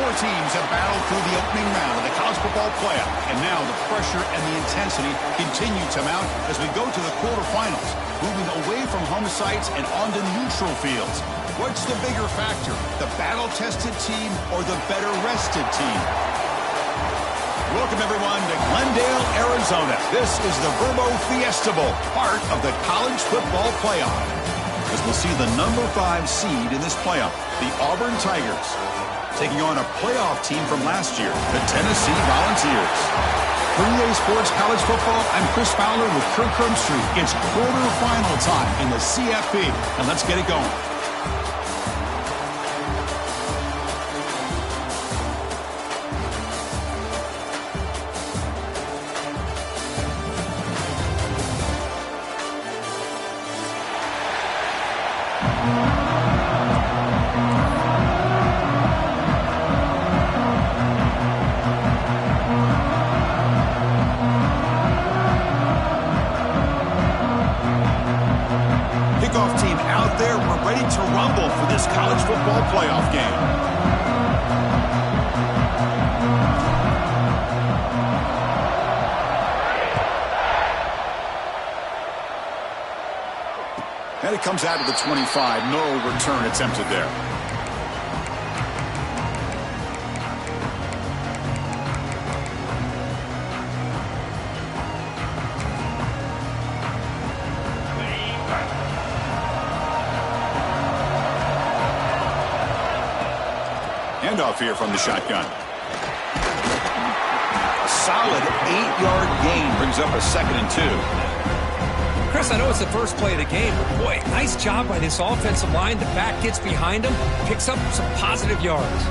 Four teams have battled through the opening round of the college football playoff, and now the pressure and the intensity continue to mount as we go to the quarterfinals, moving away from home sites and onto neutral fields. What's the bigger factor, the battle-tested team or the better-rested team? Welcome, everyone, to Glendale, Arizona. This is the Verbo Fiesta Bowl, part of the college football playoff. As we'll see the number 5 seed in this playoff, the Auburn Tigers, taking on a playoff team from last year, the Tennessee Volunteers. For EA Sports College Football, I'm Chris Fowler with Kirk Herbstreit. It's quarterfinal time in the CFP, and let's get it going. Kickoff team out there. We're ready to rumble for this college football playoff game. And it comes out to the 25. No return attempted there. Handoff here from the shotgun. A solid 8-yard gain brings up a 2nd and 2. Chris, I know it's the first play of the game, but boy, nice job by this offensive line. The back gets behind him, picks up some positive yards.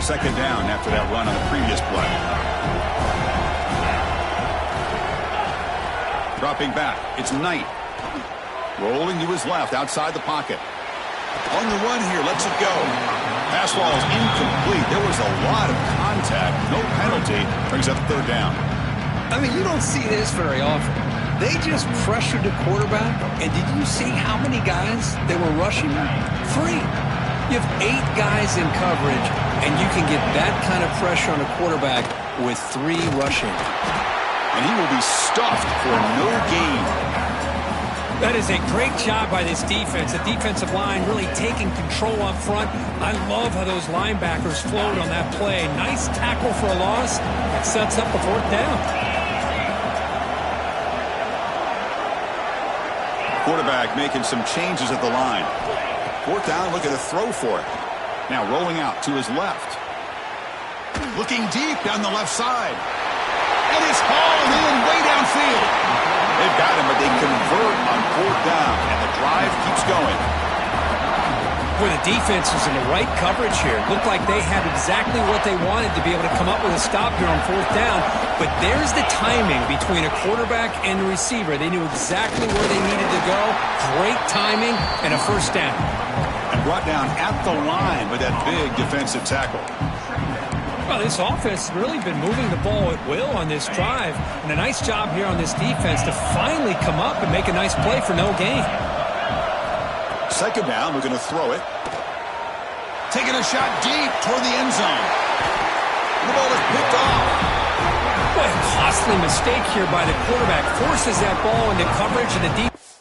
Second down after that run on the previous play. Dropping back, it's Knight. Rolling to his left, outside the pocket. On the run here, lets it go. Pass ball is incomplete. There was a lot of contact. No penalty. Brings up 3rd down. I mean, you don't see this very often. They just pressured the quarterback, and did you see how many guys they were rushing? 3. You have 8 guys in coverage, and you can get that kind of pressure on a quarterback with 3 rushing. And he will be stuffed for no gain. That is a great job by this defense. The defensive line really taking control up front. I love how those linebackers flowed on that play. Nice tackle for a loss. That sets up the 4th down. Quarterback making some changes at the line. 4th down, looking to throw for it. Now rolling out to his left. Looking deep down the left side. And it's hauled in way downfield. They've got him, but they convert on 4th down, and the drive keeps going. Boy, the defense was in the right coverage here. Looked like they had exactly what they wanted to be able to come up with a stop here on 4th down. But there's the timing between a quarterback and the receiver. They knew exactly where they needed to go. Great timing and a 1st down. And brought down at the line with that big defensive tackle. Well, this offense has really been moving the ball at will on this drive. And a nice job here on this defense to finally come up and make a nice play for no gain. 2nd down, we're going to throw it. Taking a shot deep toward the end zone. The ball is picked off. Boy, a costly mistake here by the quarterback. Forces that ball into coverage, and the defense.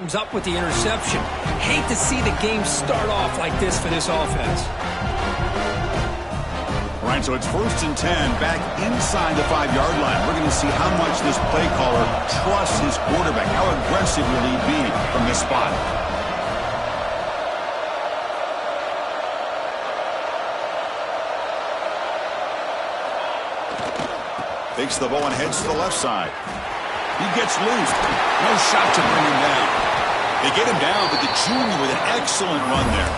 comes up with the interception. Hate to see the game start off like this for this offense. All right, so it's 1st and 10 back inside the 5-yard line. We're going to see how much this play caller trusts his quarterback. How aggressive will he be from this spot? Takes the ball and heads to the left side. He gets loose. No shot to bring him down. They get him down, but the junior with an excellent run there.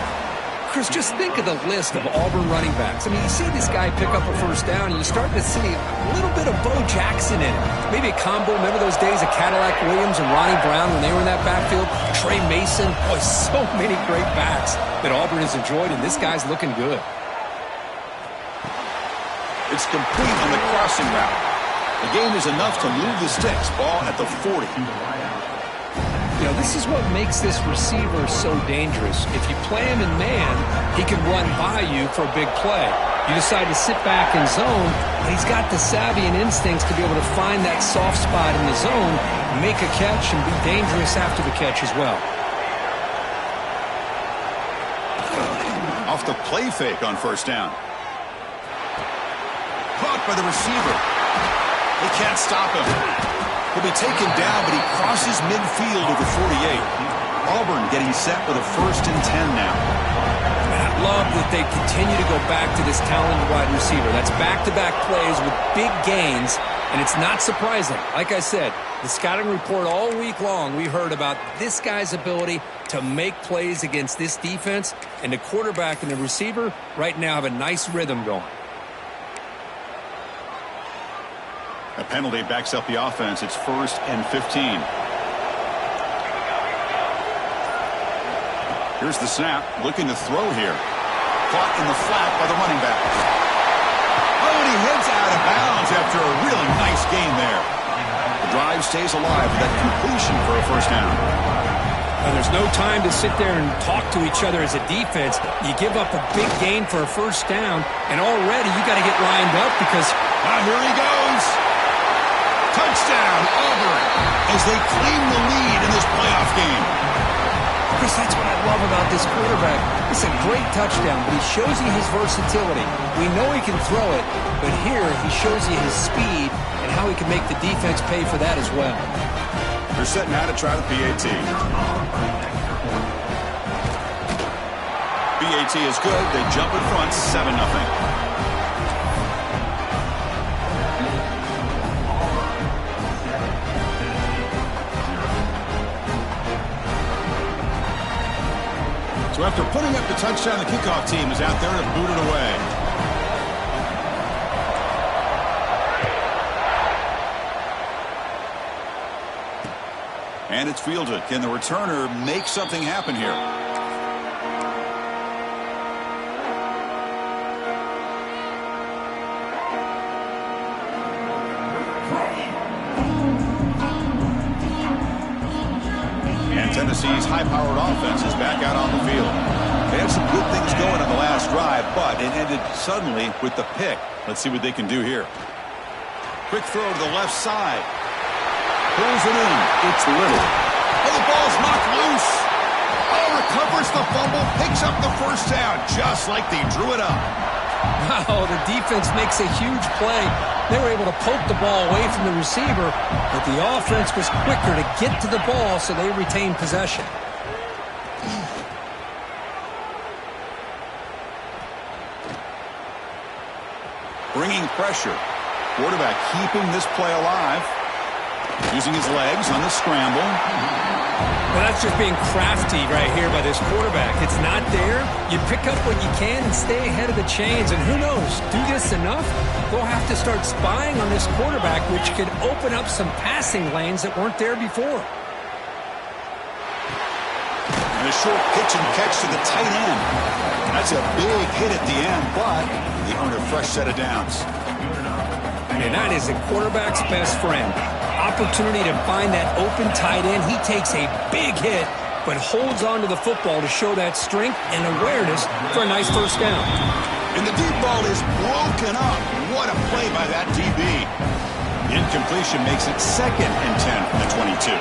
Chris, just think of the list of Auburn running backs. I mean, you see this guy pick up a first down, and you start to see a little bit of Bo Jackson in it. Maybe a combo. Remember those days of Cadillac Williams and Ronnie Brown when they were in that backfield? Trey Mason. Boy, so many great backs that Auburn has enjoyed, and this guy's looking good. It's complete on the crossing route. The game is enough to move the sticks. Ball at the 40. You know, this is what makes this receiver so dangerous. If you play him in man, he can run by you for a big play. You decide to sit back in zone, but he's got the savvy and instincts to be able to find that soft spot in the zone, make a catch, and be dangerous after the catch as well. Off the play fake on first down. Caught by the receiver. They can't stop him. He'll be taken down, but he crosses midfield over 48. Auburn getting set with a 1st and 10 now. And I love that they continue to go back to this talented wide receiver. That's back-to-back plays with big gains, and it's not surprising. Like I said, the scouting report all week long, we heard about this guy's ability to make plays against this defense, and the quarterback and the receiver right now have a nice rhythm going. A penalty backs up the offense. It's 1st and 15. Here's the snap. Looking to throw here. Caught in the flat by the running back. Oh, and he heads out of bounds after a really nice gain there. The drive stays alive with that completion for a first down. And there's no time to sit there and talk to each other as a defense. You give up a big gain for a first down, and already you got to get lined up because... here he goes. Touchdown, Auburn, as they claim the lead in this playoff game. Chris, that's what I love about this quarterback. It's a great touchdown, but he shows you his versatility. We know he can throw it, but here he shows you his speed and how he can make the defense pay for that as well. They're setting out to try the PAT. PAT is good. They jump in front, 7-0. So after putting up the touchdown, the kickoff team is out there to boot it away. And it's fielded. Can the returner make something happen here? Tennessee's high-powered offense is back out on the field. They had some good things going on the last drive, but it ended suddenly with the pick. Let's see what they can do here. Quick throw to the left side. Pulls it in. It's Little. Oh, the ball's knocked loose. Oh, recovers the fumble, picks up the first down, just like they drew it up. Wow, the defense makes a huge play. They were able to poke the ball away from the receiver, but the offense was quicker to get to the ball, so they retained possession. Bringing pressure. Quarterback keeping this play alive. Using his legs on the scramble. Well, that's just being crafty right here by this quarterback. It's not there. You pick up what you can and stay ahead of the chains. And who knows, do this enough, they'll have to start spying on this quarterback, which could open up some passing lanes that weren't there before. And a short pitch and catch to the tight end. That's a big hit at the end, but they earn a fresh set of downs. And that is a quarterback's best friend. Opportunity to find that open tight end. He takes a big hit, but holds on to the football to show that strength and awareness for a nice first down. And the deep ball is broken up. What a play by that DB. The incompletion makes it 2nd and 10 from the 22.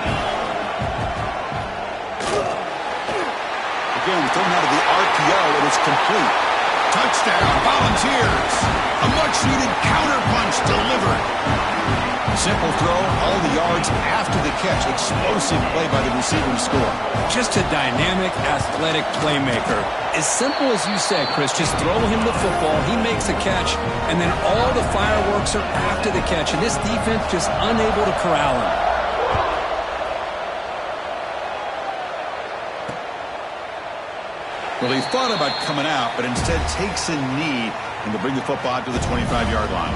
again, thrown out of the RPO, and it's complete. Touchdown, Volunteers. A much-needed counterpunch delivered. Simple throw, all the yards after the catch. Explosive play by the receiver to score. Just a dynamic, athletic playmaker. As simple as you said, Chris, just throw him the football, he makes a catch, and then all the fireworks are after the catch, and this defense just unable to corral him. Well, he thought about coming out, but instead takes a knee and to bring the football out to the 25-yard line.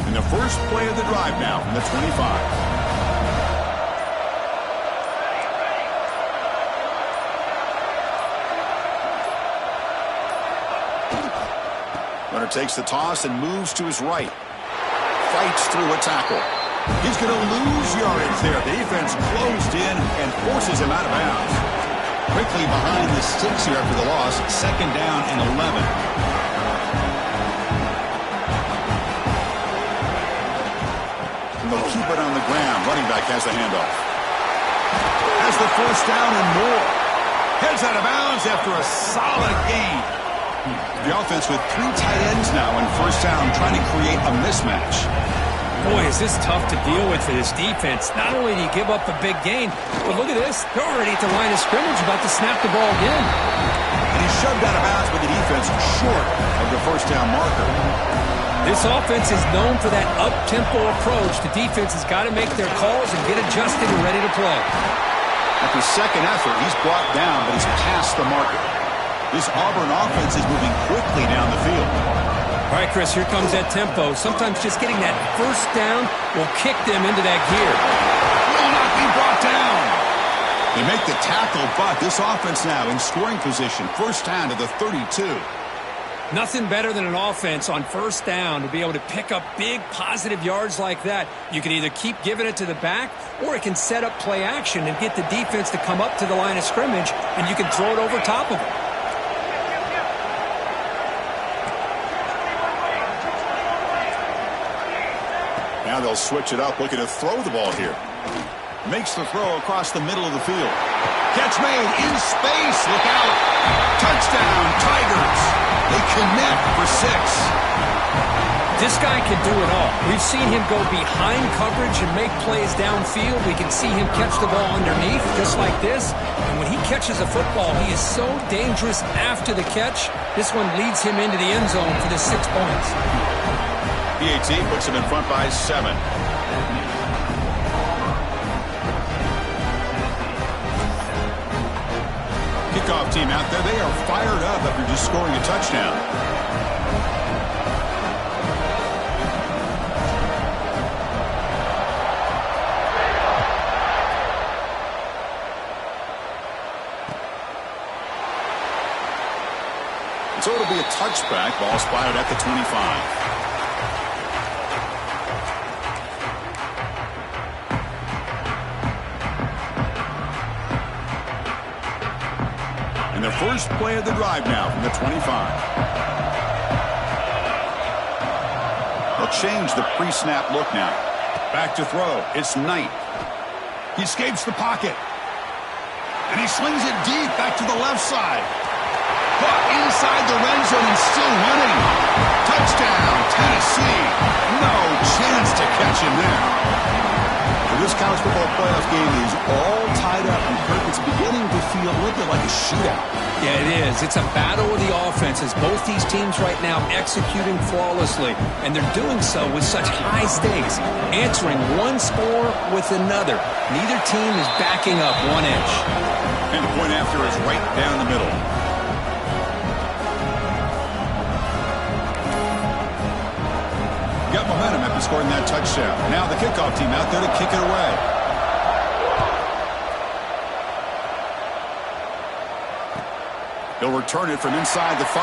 And the first play of the drive now from the 25. Runner takes the toss and moves to his right. Fights through a tackle. He's going to lose yardage there. The defense closed in and forces him out of bounds. Quickly behind the sticks here after the loss. Second down and 11. And they'll keep it on the ground. Running back has the handoff. Has the first down and more. Heads out of bounds after a solid gain. The offense with 3 tight ends now in first down, trying to create a mismatch. Boy, is this tough to deal with for this defense. Not only do you give up a big gain, but look at this. They're already at the line of scrimmage about to snap the ball again. And he's shoved out of bounds with the defense short of the first down marker. This offense is known for that up-tempo approach. The defense has got to make their calls and get adjusted and ready to play. After second effort, he's brought down, but he's past the marker. This Auburn offense is moving quickly down the field. All right, Chris, here comes that tempo. Sometimes just getting that first down will kick them into that gear. Will not be brought down. They make the tackle, but this offense now in scoring position. First down to the 32. Nothing better than an offense on first down to be able to pick up big positive yards like that. You can either keep giving it to the back, or it can set up play action and get the defense to come up to the line of scrimmage, and you can throw it over top of it. Now they'll switch it up, looking to throw the ball here. Makes the throw across the middle of the field. Catch made in space. Look out. Touchdown, Tigers. They connect for 6. This guy can do it all. We've seen him go behind coverage and make plays downfield. We can see him catch the ball underneath, just like this. And when he catches a football, he is so dangerous after the catch. This one leads him into the end zone for the 6 points. PAT puts him in front by 7. Kickoff team out there. They are fired up after just scoring a touchdown. So it'll be a touchback. Ball spotted at the 25. And the first play of the drive now from the 25. They'll change the pre-snap look now. Back to throw. It's Knight. He escapes the pocket. And he slings it deep back to the left side. Caught inside the red zone and still running. Touchdown, Tennessee. No chance to catch him there. This college football playoff game is all tied up, and Kirk, it's beginning to feel a little bit like a shootout. Yeah, it is. It's a battle of the offenses. Both these teams right now executing flawlessly, and they're doing so with such high stakes, answering one score with another. Neither team is backing up 1 inch. And the point after is right down the middle. Got momentum after scoring that touchdown. Now the kickoff team out there to kick it away. He'll return it from inside the 5.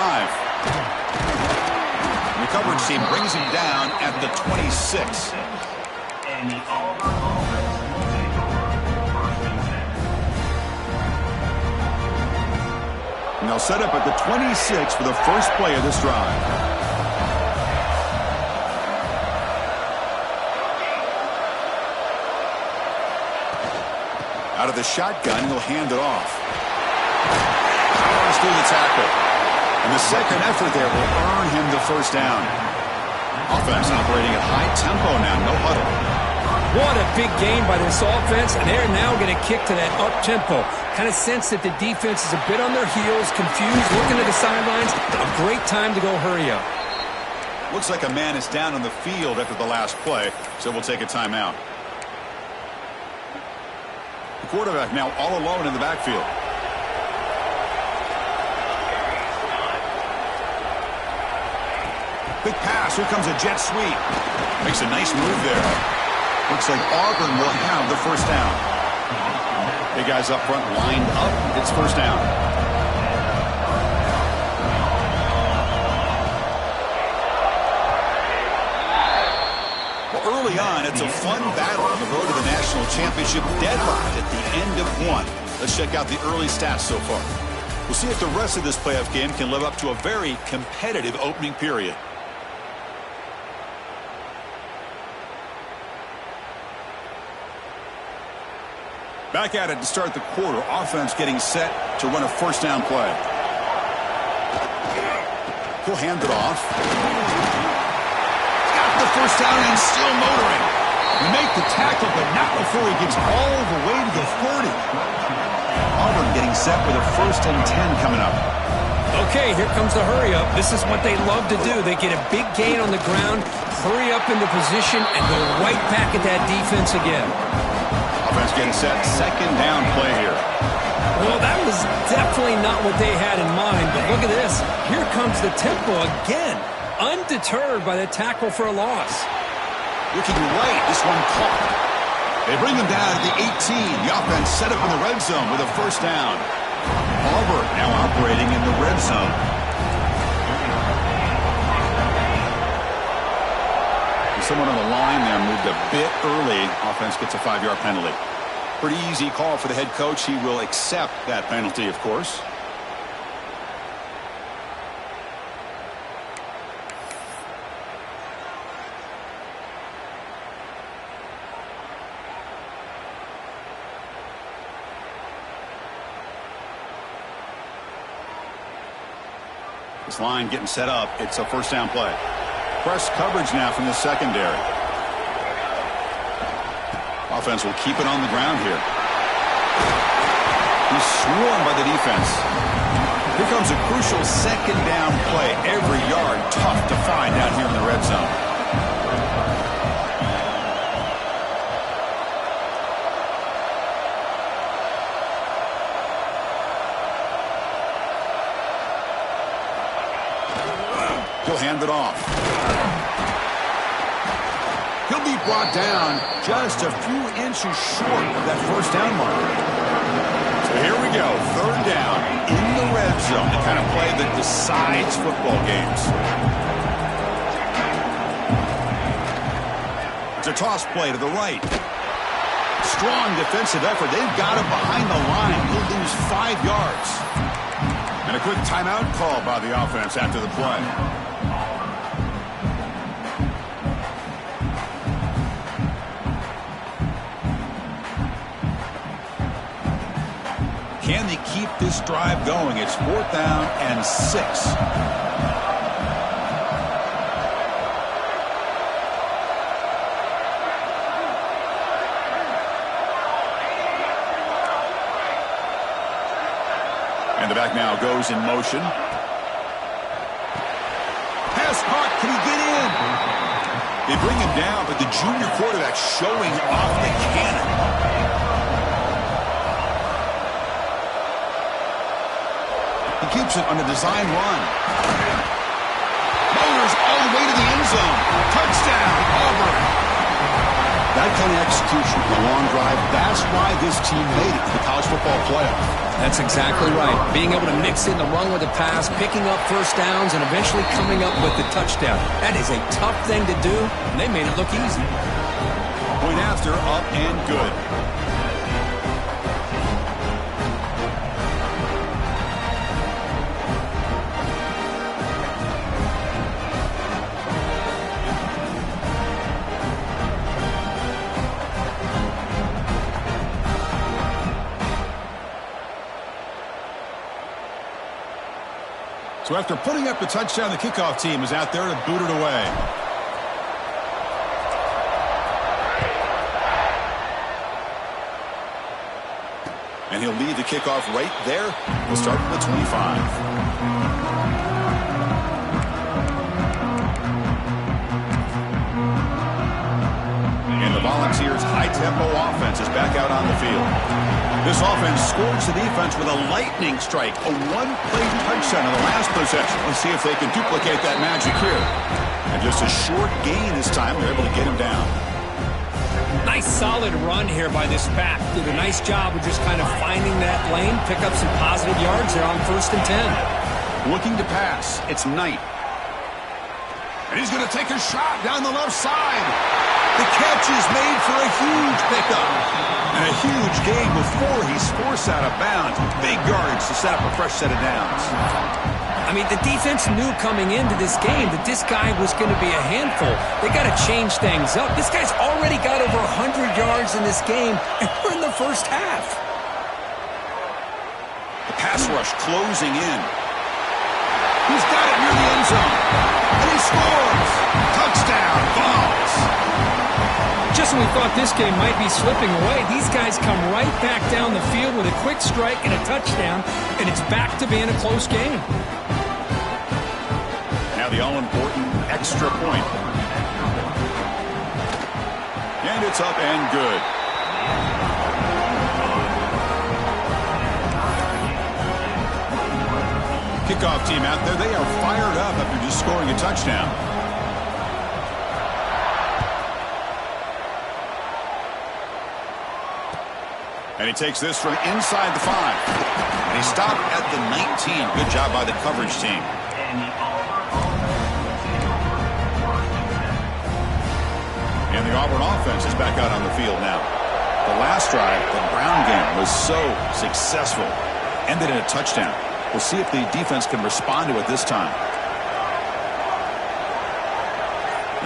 The coverage team brings him down at the 26. And they'll set up at the 26 for the first play of this drive. Out of the shotgun, he'll hand it off. Powers through the tackle. And the second effort there will earn him the first down. Offense operating at high tempo now, no huddle. What a big game by this offense, and they're now going to kick to that up-tempo. Kind of sense that the defense is a bit on their heels, confused, looking at the sidelines. A great time to go hurry up. Looks like a man is down on the field after the last play, so we'll take a timeout. The quarterback now all alone in the backfield. Quick pass. Here comes a jet sweep. Makes a nice move there. Looks like Auburn will have the first down. Big guys up front lined up. It's first down. Well, early on, it's a fun battle on the road to the national championship, deadlocked at the end of one. Let's check out the early stats so far. We'll see if the rest of this playoff game can live up to a very competitive opening period. Back at it to start the quarter. Offense getting set to run a first down play. He'll hand it off. Got the first down and still motoring. We make the tackle, but not before he gets all the way to the 30. Auburn getting set with a 1st and 10 coming up. Okay, here comes the hurry up. This is what they love to do. They get a big gain on the ground, hurry up into position, and go right back at that defense again. Offense getting set, second down play here. Well, that was definitely not what they had in mind, but look at this. Here comes the tempo again, undeterred by the tackle for a loss. Looking right, this one caught. They bring him down at the 18. The offense set up in the red zone with a first down. Auburn now operating in the red zone. Someone on the line there moved a bit early. Offense gets a 5-yard penalty. Pretty easy call for the head coach. He will accept that penalty, of course. This line getting set up. It's a first down play. Press coverage now from the secondary. Offense will keep it on the ground here. He's swarmed by the defense. Here comes a crucial second down play. Every yard tough to find down here in the red zone. He'll hand it off. He'll be brought down just a few inches short of that first down mark. So here we go, third down in the red zone, the kind of play that decides football games. It's a toss play to the right. Strong defensive effort. They've got him behind the line. He'll lose 5 yards. And a quick timeout call by the offense after the play. Can they keep this drive going? It's 4th down and 6. And the back now goes in motion. Pass caught. Can he get in? They bring him down, but the junior quarterback showing off the cannon. He keeps it on a design run. Motors all the way to the end zone. Touchdown, Auburn. That kind of execution, the long drive, that's why this team made it to the college football playoff. That's exactly right. Being able to mix in the run with the pass, picking up first downs, and eventually coming up with the touchdown. That is a tough thing to do, and they made it look easy. Point after, up and good. So after putting up the touchdown, the kickoff team is out there to boot it away. And he'll lead the kickoff right there. We'll start from the 25. Volunteers' high-tempo offense is back out on the field. This offense scores the defense with a lightning strike, a one-play touchdown in the last possession. Let's see if they can duplicate that magic here. And just a short gain this time, they're able to get him down. Nice solid run here by this back. Did a nice job of just kind of finding that lane, pick up some positive yards there on 1st and 10. Looking to pass, it's Knight. And he's going to take a shot down the left side. The catch is made for a huge pickup. And a huge gain before he's forced out of bounds. Big yards to set up a fresh set of downs. I mean, the defense knew coming into this game that this guy was going to be a handful. They got to change things up. This guy's already got over 100 yards in this game, and we're in the first half. The pass rush closing in. He's got it near the end zone. And he scores. Touchdown, Vols. Just when we thought this game might be slipping away, these guys come right back down the field with a quick strike and a touchdown, and it's back to being a close game. Now the all-important extra point. And it's up and good. Kickoff team out there, they are fired up after just scoring a touchdown. And he takes this from inside the 5. And he stopped at the 19. Good job by the coverage team. And the Auburn offense is back out on the field now. The last drive, the Brown game, was so successful. Ended in a touchdown. We'll see if the defense can respond to it this time.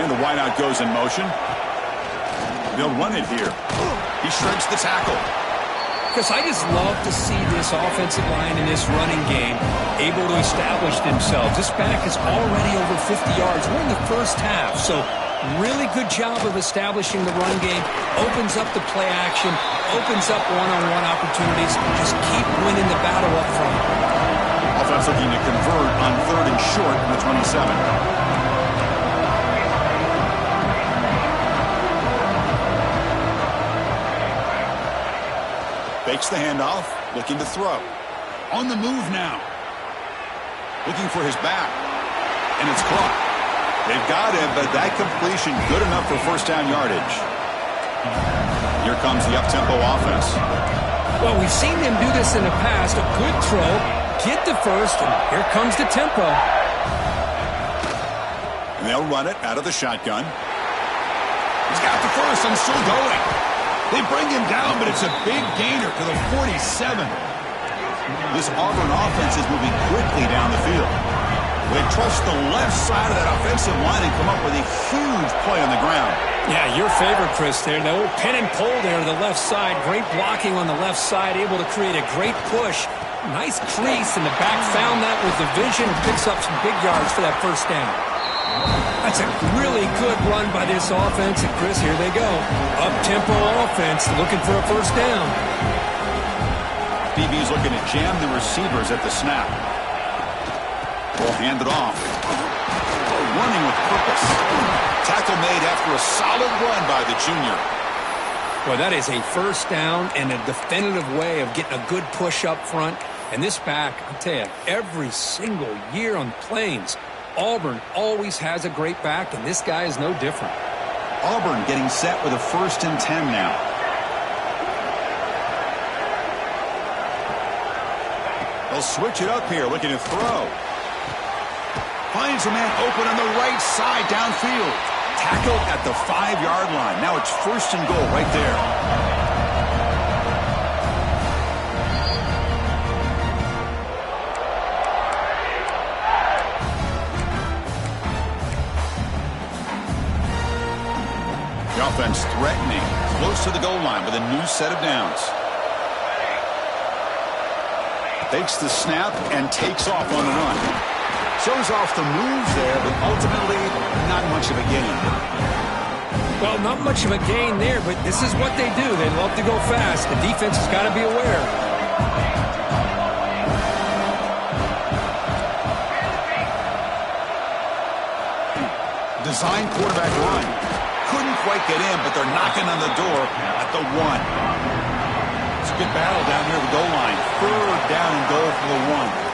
And the wideout goes in motion. They'll run it here. He shreds the tackle. Because I just love to see this offensive line in this running game able to establish themselves. This back is already over 50 yards. We're in the first half, so really good job of establishing the run game. Opens up the play action, opens up one-on-one opportunities. Just keep winning the battle up front. Offense looking to convert on 3rd and short from the 27. Fakes the handoff, looking to throw. On the move now. Looking for his back. And it's caught. They've got him, but that completion good enough for first down yardage. Here comes the up-tempo offense. Well, we've seen them do this in the past. A good throw, get the first, and here comes the tempo. And they'll run it out of the shotgun. He's got the first and still going. They bring him down, but it's a big gainer to the 47. This Auburn offense is moving quickly down the field. They trust the left side of that offensive line and come up with a huge play on the ground. Yeah, your favorite, Chris, there. The old pin and pull there to the left side. Great blocking on the left side, able to create a great push. Nice crease, and the back found that with the vision and picks up some big yards for that first down. That's a really good run by this offense. And, Chris, here they go. Up-tempo offense looking for a first down. DB's looking to jam the receivers at the snap. Will hand it off. Running with purpose. Tackle made after a solid run by the junior. Well, that is a first down and a definitive way of getting a good push up front. And this back, I'll tell you, every single year on the Plains, Auburn always has a great back, and this guy is no different. Auburn getting set with a 1st and 10 now. They'll switch it up here, looking to throw. Finds a man open on the right side downfield. Tackled at the 5-yard line. Now it's 1st and goal right there. The offense threatening, close to the goal line with a new set of downs. Takes the snap and takes off on the run. Shows off the moves there, but ultimately not much of a gain. Well, not much of a gain there, but this is what they do. They love to go fast. The defense has got to be aware. Design quarterback run. Couldn't quite get in, but they're knocking on the door at the 1. It's a good battle down here at the goal line. 3rd down and goal for the 1.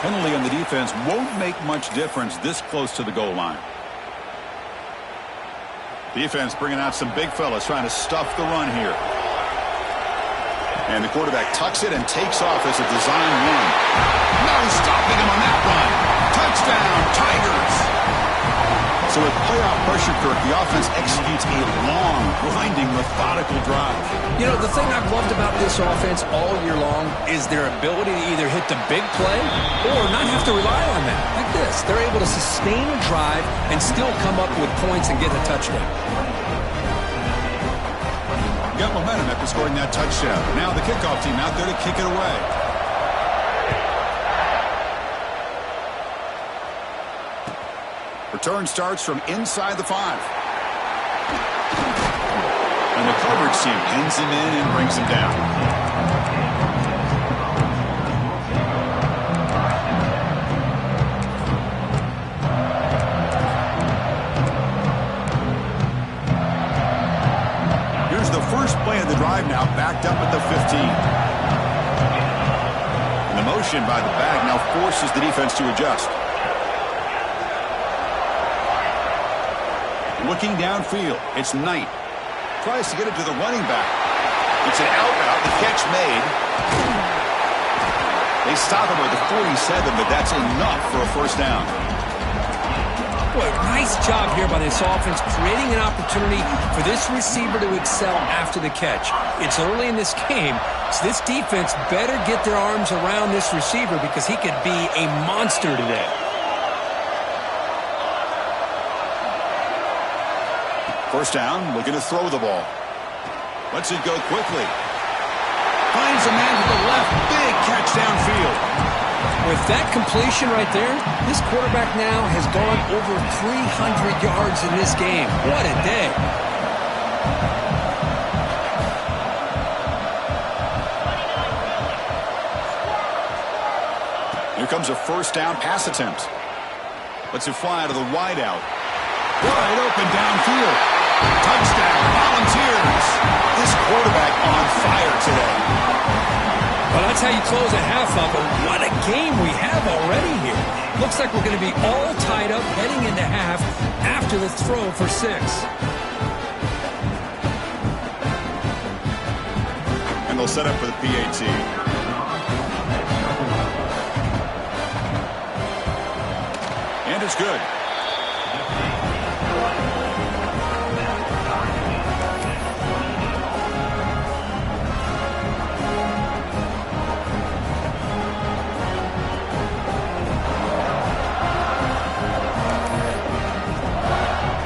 Penalty on the defense won't make much difference this close to the goal line. Defense bringing out some big fellas trying to stuff the run here. And the quarterback tucks it and takes off as a design run. No stopping him on that run. Touchdown, Tigers. So with playoff pressure, Kirk, the offense executes a long, grinding, methodical drive. You know, the thing I've loved about this offense all year long is their ability to either hit the big play or not have to rely on that. Like this. They're able to sustain a drive and still come up with points and get a touchdown. Got momentum after scoring that touchdown. Now the kickoff team out there to kick it away. Return starts from inside the 5. And the coverage team pins him in and brings him down. Here's the first play of the drive now, backed up at the 15. And the motion by the back now forces the defense to adjust. Looking downfield, it's Knight. Tries to get it to the running back. It's an out route, the catch made. They stop him at the 47, but that's enough for a first down. Boy, nice job here by this offense, creating an opportunity for this receiver to excel after the catch. It's early in this game, so this defense better get their arms around this receiver because he could be a monster today. First down, looking to throw the ball. Lets it go quickly. Finds a man to the left. Big catch downfield. With that completion right there, this quarterback now has gone over 300 yards in this game. What a day. Here comes a first down pass attempt. Lets it fly to the wide out. Wide open downfield. Touchdown, Volunteers. This quarterback on fire today. Well, that's how you close a half up, but what a game we have already here. Looks like we're going to be all tied up heading into half after the throw for 6. And they'll set up for the PAT. And it's good.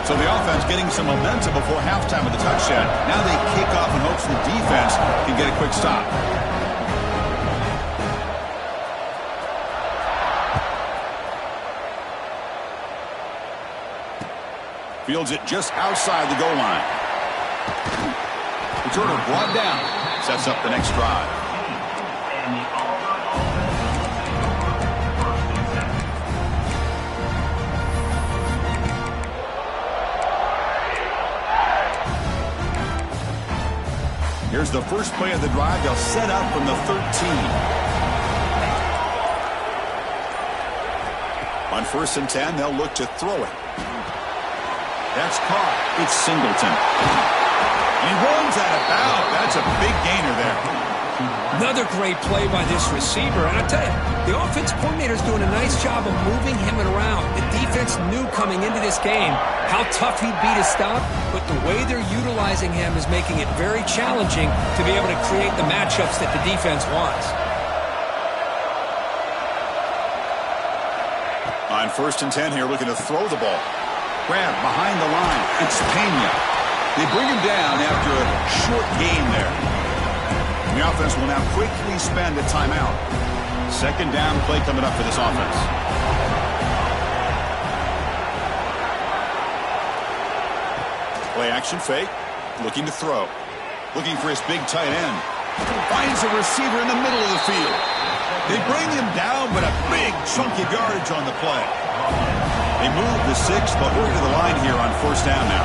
So the offense getting some momentum before halftime with the touchdown. Now they kick off in hopes the defense can get a quick stop. Fields it just outside the goal line. Returner brought down. Sets up the next drive. Here's the first play of the drive. They'll set up from the 13. On 1st and 10, they'll look to throw it. That's caught. It's Singleton. He runs out of bounds. That's a big gainer there. Another great play by this receiver. And I tell you, the offense coordinator is doing a nice job of moving him around. The defense knew coming into this game how tough he'd be to stop, but the way they're utilizing him is making it very challenging to be able to create the matchups that the defense wants. On 1st and 10 here, looking to throw the ball. Grab behind the line. It's Pena. They bring him down after a short game there. The offense will now quickly spend a timeout. Second down play coming up for this offense. Play action fake. Looking to throw. Looking for his big tight end. Finds a receiver in the middle of the field. They bring him down, but a big chunk of yardage on the play. They move the 6, but hurry to the line here on first down now.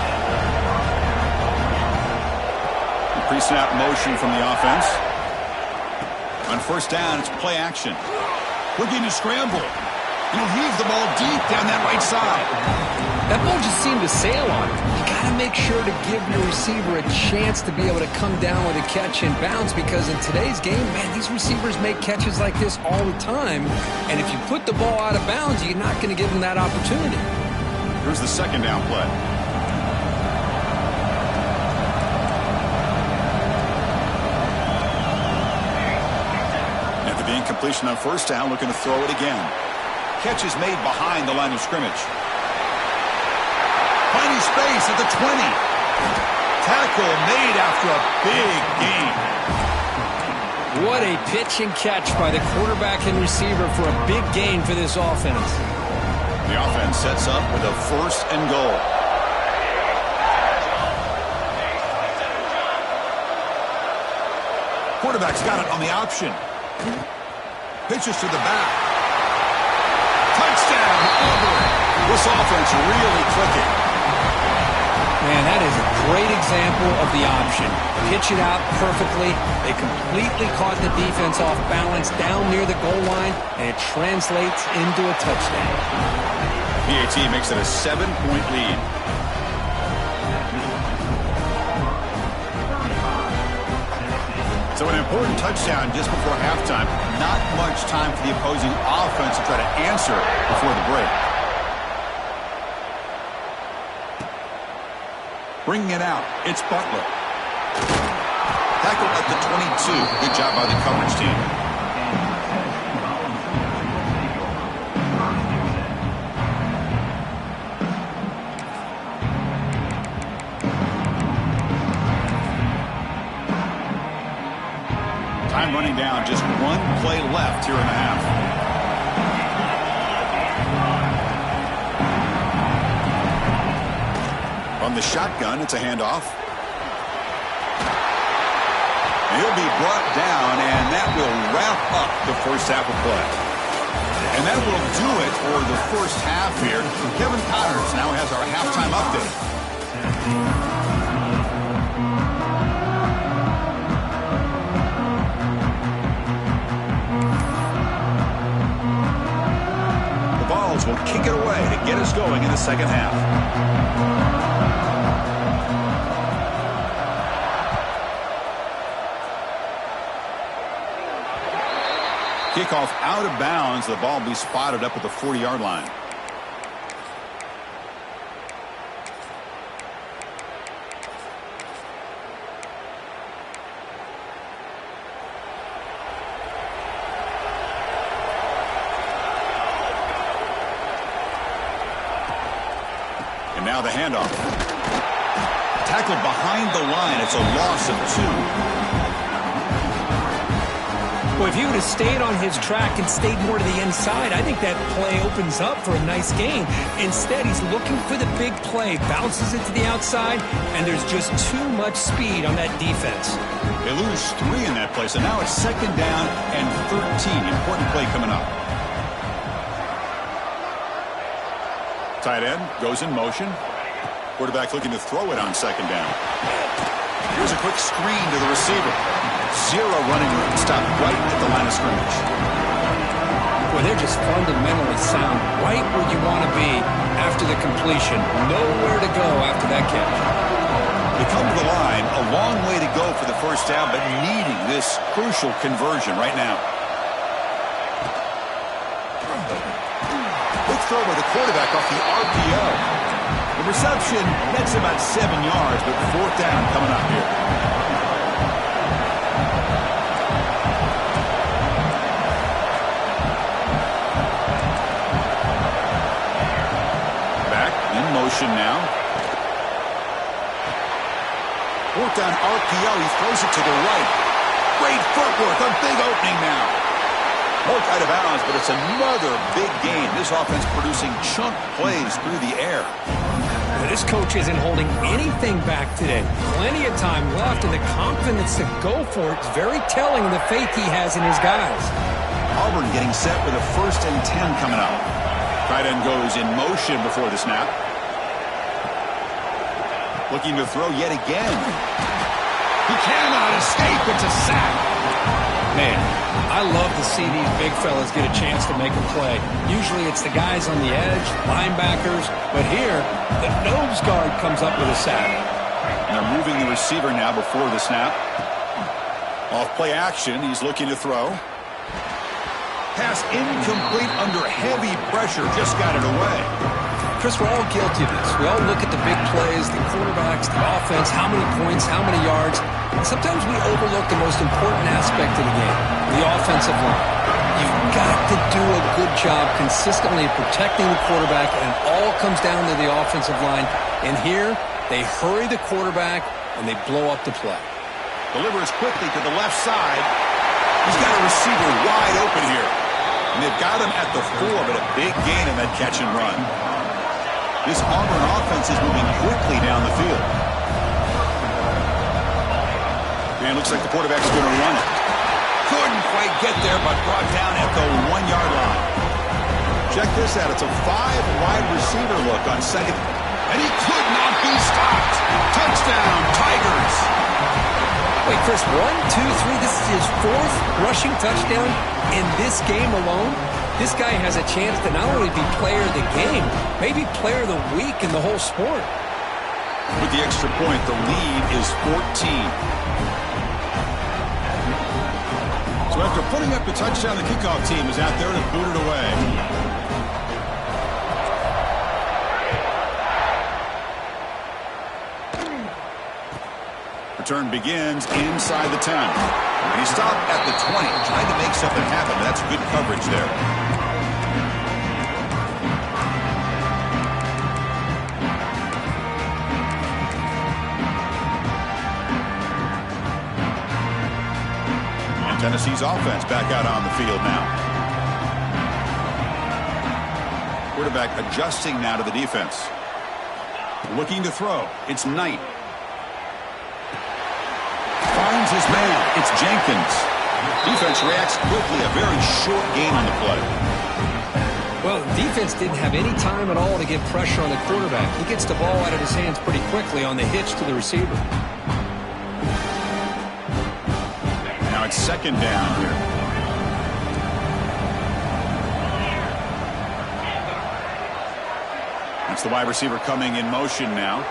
Pre-snap motion from the offense. On first down, it's play action. Looking to scramble. He'll heave the ball deep down that right side. That ball just seemed to sail on him. You got to make sure to give your receiver a chance to be able to come down with a catch and bounce, because in today's game, man, these receivers make catches like this all the time. And if you put the ball out of bounds, you're not going to give them that opportunity. Here's the second down play. After the incompletion on first down, looking to throw it again. Catch is made behind the line of scrimmage. Finding space at the 20. Tackle made after a big gain. What a pitch and catch by the quarterback and receiver for a big gain for this offense. The offense sets up with a first and goal. Quarterback's got it on the option. Pitches to the back. Touchdown, Auburn. This offense really clicking. Man, that is a great example of the option. Pitch it out perfectly. They completely caught the defense off balance down near the goal line, and it translates into a touchdown. PAT makes it a 7-point lead. So an important touchdown just before halftime. Not much time for the opposing offense to try to answer before the break. Bringing it out, it's Butler. Tackled at the 22. Good job by the coverage team. Time running down, just one play left here in the half. On the shotgun, it's a handoff. He'll be brought down, and that will wrap up the first half of play. And that will do it for the first half here. Kevin Connors now has our halftime update. The Vols will kick it away to get us going in the second half. Kickoff out of bounds. The ball will be spotted up at the 40-yard line. And now the handoff. Tackled behind the line. It's a loss of 2. Well, if he would have stayed on his track and stayed more to the inside, I think that play opens up for a nice gain. Instead, he's looking for the big play, bounces it to the outside, and there's just too much speed on that defense. They lose 3 in that play, so now it's second down and 13. Important play coming up. Tight end goes in motion. Quarterback looking to throw it on second down. Here's a quick screen to the receiver. 0 running room. Stop right at the line of scrimmage. Boy, they're just fundamentally sound. Right where you want to be after the completion. Nowhere to go after that catch. They come to the line. A long way to go for the first down, but needing this crucial conversion right now. Quick throw by the quarterback off the RPO. The reception gets about 7 yards, but fourth down coming up here. Motion now. Fourth down RPO. He throws it to the right. Great footwork. A big opening now. Poked out of bounds, but it's another big gain. This offense producing chunk plays through the air. This coach isn't holding anything back today. Plenty of time left, and the confidence to go for it is very telling of the faith he has in his guys. Auburn getting set with a 1st and 10 coming up. Tight end goes in motion before the snap. Looking to throw yet again. He cannot escape. It's a sack. Man, I love to see these big fellas get a chance to make a play. Usually it's the guys on the edge, linebackers, but here, the nose guard comes up with a sack. And they're moving the receiver now before the snap. Off play action, he's looking to throw. Pass incomplete under heavy pressure, just got it away. Chris, we're all guilty of this. We all look at the big plays, the quarterbacks, the offense, how many points, how many yards. And sometimes we overlook the most important aspect of the game, the offensive line. You've got to do a good job consistently protecting the quarterback, and it all comes down to the offensive line. And here, they hurry the quarterback, and they blow up the play. Delivers quickly to the left side. He's got a receiver wide open here. And they've got him at the 4, but a big gain in that catch and run. This Auburn offense is moving quickly down the field. And looks like the quarterback's going to run it. Couldn't quite get there, but brought down at the 1-yard line. Check this out. It's a 5-wide receiver look on second. And he could not be stopped. Touchdown, Tigers. Wait, Chris, 1, 2, 3. This is his 4th rushing touchdown in this game alone. This guy has a chance to not only be player of the game, maybe player of the week in the whole sport. With the extra point, the lead is 14. So after putting up the touchdown, the kickoff team is out there to boot it away. Return begins inside the 10. And he stopped at the 20, trying to make something happen. That's good coverage there. And Tennessee's offense back out on the field now. Quarterback adjusting now to the defense. Looking to throw. It's Knight. Finds his man. It's Jenkins. Defense reacts quickly. A very short gain on the play. Well, the defense didn't have any time at all to get pressure on the quarterback. He gets the ball out of his hands pretty quickly on the hitch to the receiver. Now it's 2nd down here. That's the wide receiver coming in motion now.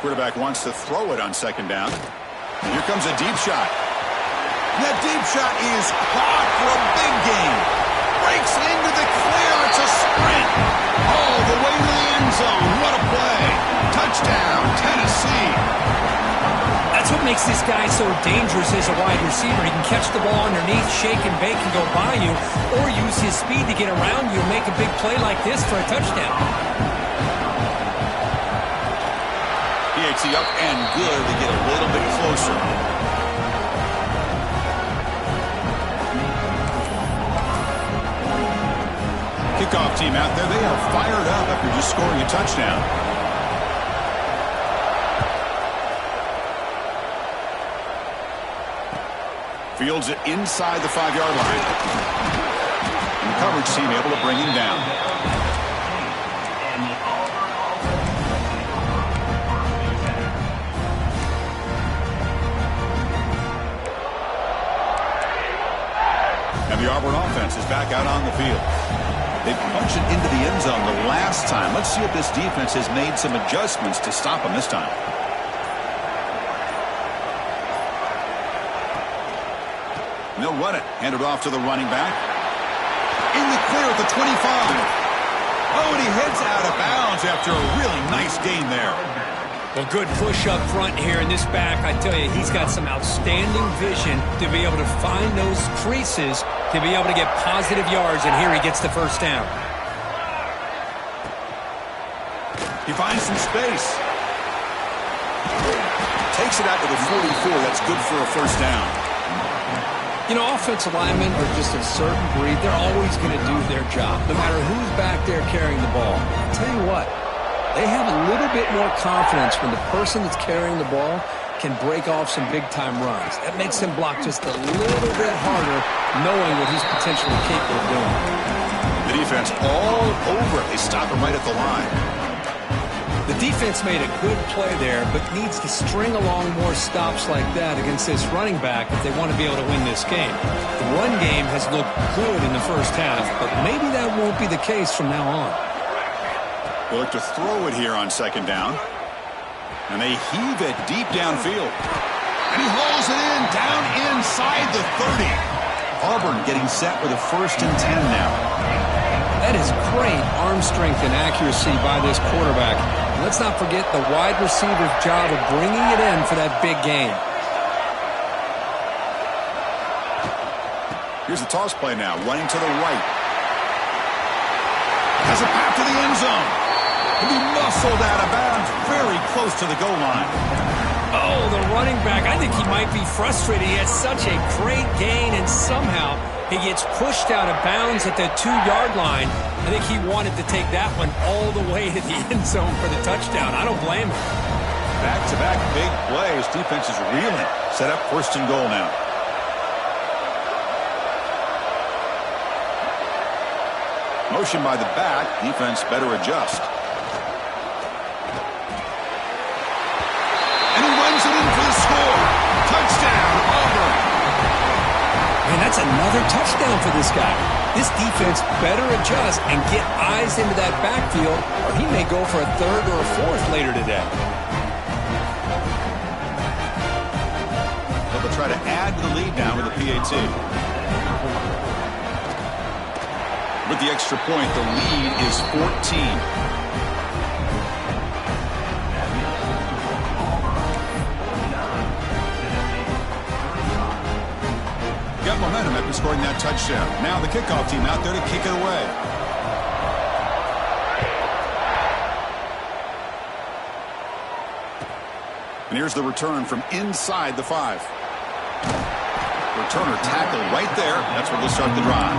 Quarterback wants to throw it on 2nd down. And here comes a deep shot. And that deep shot is caught for a big gain. Breaks into the clear. It's a sprint. All the way to the end zone. What a play. Touchdown, Tennessee. That's what makes this guy so dangerous as a wide receiver. He can catch the ball underneath, shake and bake and go by you, or use his speed to get around you and make a big play like this for a touchdown. PHC up and good to get a little bit closer. Kickoff team out there. They are fired up after just scoring a touchdown. Fields it inside the 5-yard line. And the coverage team able to bring him down. And the Auburn offense is back out on the field. They punched it into the end zone the last time. Let's see if this defense has made some adjustments to stop them this time. And they'll run it. Hand it off to the running back. In the clear at the 25. Oh, and he heads out of bounds after a really nice gain there. Well, good push up front here in this back. I tell you, he's got some outstanding vision to be able to find those creases, to be able to get positive yards, and here he gets the 1st down. He finds some space. Takes it out to the 44. That's good for a 1st down. You know, offensive linemen are just a certain breed. They're always going to do their job, no matter who's back there carrying the ball. I'll tell you what, They have a little bit more confidence when the person that's carrying the ball can break off some big-time runs. That makes them block just a little bit harder, knowing what he's potentially capable of doing. The defense all over it. They stop him right at the line. The defense made a good play there, but needs to string along more stops like that against this running back if they want to be able to win this game. The run game has looked good in the first half, but maybe that won't be the case from now on. They'll look to throw it here on second down. And they heave it deep downfield. And he hauls it in down inside the 30. Auburn getting set with a 1st and 10 now. That is great arm strength and accuracy by this quarterback. And let's not forget the wide receiver's job of bringing it in for that big game. Here's the toss play now, running to the right. Has a path to the end zone. And he muscled out of bounds very close to the goal line. Oh, the running back, I think he might be frustrated. He has such a great gain, and somehow he gets pushed out of bounds at the 2-yard line. I think he wanted to take that one all the way to the end zone for the touchdown. I don't blame him. Back-to-back big plays. Defense is reeling. Set up 1st and goal now. Motion by the back. Defense better adjust. And he runs it in for the score. Touchdown, Auburn. Man, that's another touchdown for this guy. This defense better adjust and get eyes into that backfield, or he may go for a 3rd or a 4th later today. They'll try to add to the lead now with a PAT. With the extra point, the lead is 14. Got momentum after scoring that touchdown. Now the kickoff team out there to kick it away. And here's the return from inside the 5. Returner tackled right there. That's where they'll start the drive.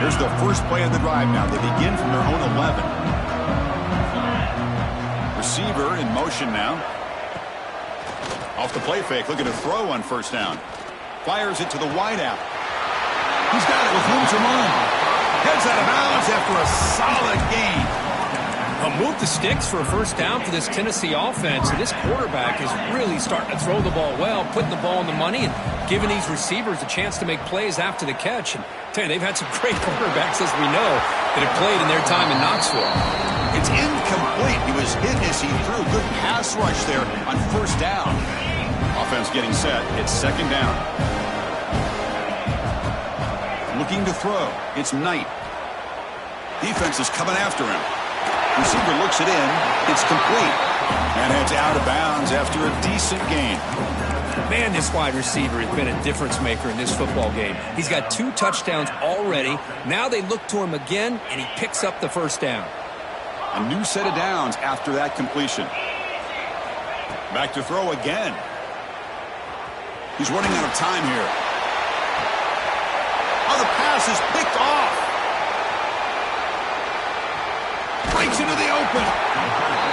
Here's the first play of the drive now. They begin from their own 11. Receiver in motion now. Off the play fake, looking to throw on 1st down. Fires it to the wideout. He's got it with room to run. Heads out of bounds after a solid gain. Move the sticks for a 1st down for this Tennessee offense. And this quarterback is really starting to throw the ball well, putting the ball in the money, and giving these receivers a chance to make plays after the catch. And I tell you, they've had some great quarterbacks, as we know, that have played in their time in Knoxville. It's incomplete. He was hit as he threw. Good pass rush there on 1st down. Offense getting set. It's 2nd down. Looking to throw. It's Knight. Defense is coming after him. Receiver looks it in. It's complete. And it's out of bounds after a decent gain. Man, this wide receiver has been a difference maker in this football game. He's got 2 touchdowns already. Now they look to him again, and he picks up the 1st down. A new set of downs after that completion. Back to throw again. He's running out of time here. Oh, the pass is picked off. Breaks into the open.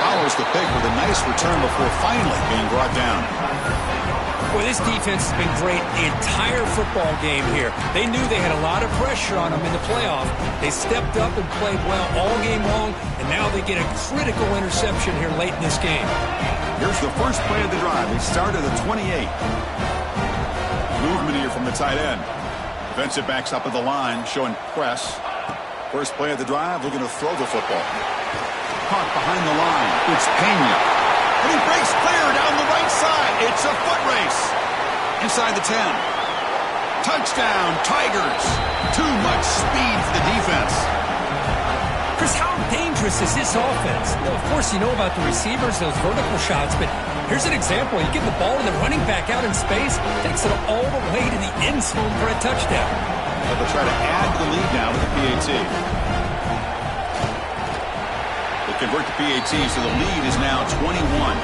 Follows the pick with a nice return before finally being brought down. Boy, this defense has been great the entire football game here. They knew they had a lot of pressure on them in the playoff. They stepped up and played well all game long, and now they get a critical interception here late in this game. Here's the first play of the drive. They start at the 28. Movement here from the tight end. Defensive backs up at the line, showing press. First play of the drive, looking to throw the football. Caught behind the line. It's Pena. And he breaks clear down the right side. It's a foot race. Inside the 10. Touchdown, Tigers. Too much speed for the defense. Chris, how dangerous is this offense? Well, of course, you know about the receivers, those vertical shots, but here's an example. You get the ball and the running back out in space, takes it all the way to the end zone for a touchdown. They'll try to add to the lead now with the PAT. They convert the PAT, so the lead is now 21.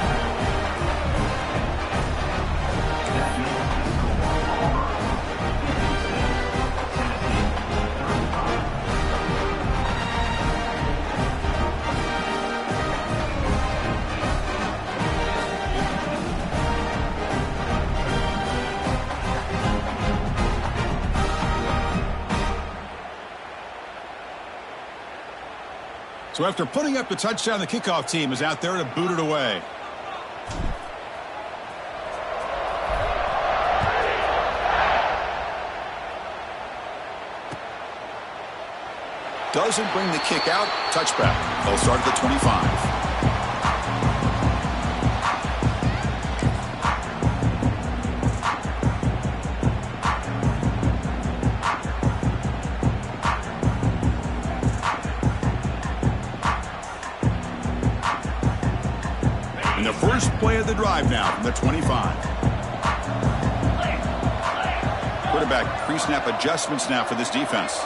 So after putting up the touchdown, the kickoff team is out there to boot it away. Doesn't bring the kick out. Touchback. They'll start at the 25. And the first play of the drive now from the 25. Quarterback pre-snap adjustments now for this defense.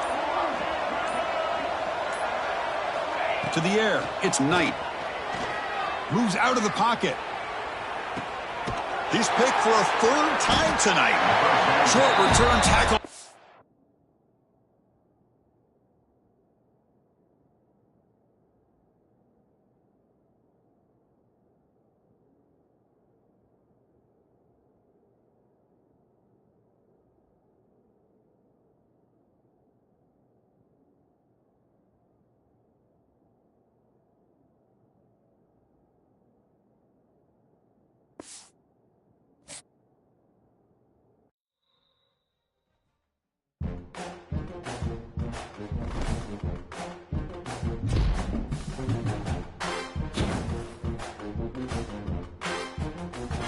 To the air. It's Knight. Moves out of the pocket. He's picked for a third time tonight. Short return tackle.